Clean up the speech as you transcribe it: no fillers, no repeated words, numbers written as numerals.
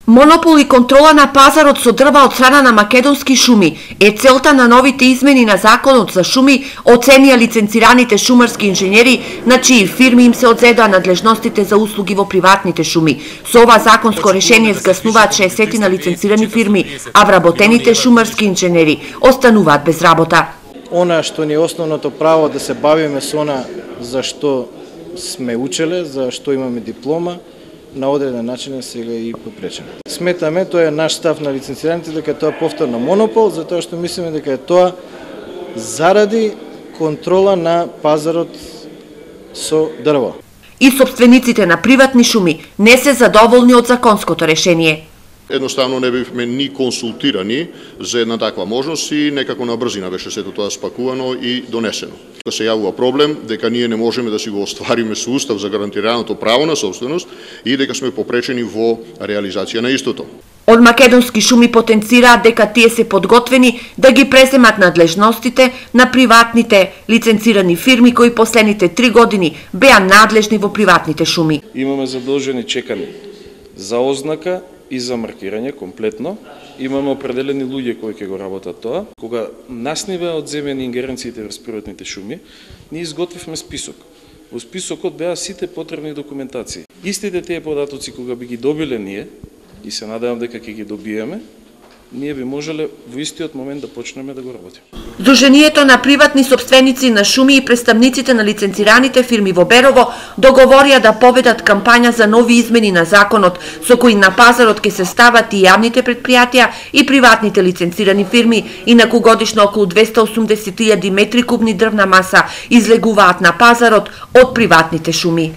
Монопол и контрола на пазарот со дрва од страна на македонски шуми е целта на новите измени на законот за шуми, оценија лиценцираните шумарски инженери, на чии фирми им се одзедоа надлежностите за услуги во приватните шуми. Со ова законско решение згаснуваат 60 на лиценцирани фирми, а вработените шумарски инженери остануваат без работа. Она што ни е основното право да се бавиме со она за што сме учеле, за што имаме диплома, на одреден начин сега и попречено. Сметаме, тоа е наш став на лиценцираните, дека тоа е повторно монопол, затоа што мислиме дека е тоа заради контрола на пазарот со дрво. И собствениците на приватни шуми не се задоволни од законското решение. Едноставно не бивме ни консултирани за една таква можност и некако на брзина беше сето тоа спакувано и донесено. Се јавува проблем дека ние не можеме да си го оствариме со устав за гарантираното право на собственост и дека сме попречени во реализација на истото. Од македонски шуми потенцираат дека тие се подготвени да ги преземат надлежностите на приватните лиценцирани фирми кои последните 3 години беа надлежни во приватните шуми. Имаме задолжени чекани за ознака и за маркирање комплетно. Имаме определени луѓе кои ќе го работат тоа. Кога нас ни беа одземени ингеренциите врз приватните шуми, ние изготвивме список. Во списокот беа сите потребни документации. Истите тие податоци кога би ги добиле ние, и се надевам дека ќе ги добиеме, ние би можеле во истиот момент да почнеме да го работиме. Сдруженијето на приватни собственици на шуми и представниците на лиценцираните фирми во Берово договорија да поведат кампања за нови измени на законот, со кои на пазарот ќе се стават и јавните предпријатија и приватните лиценцирани фирми, инаку годишно околу 280.000 метри кубни дрвна маса излегуваат на пазарот од приватните шуми.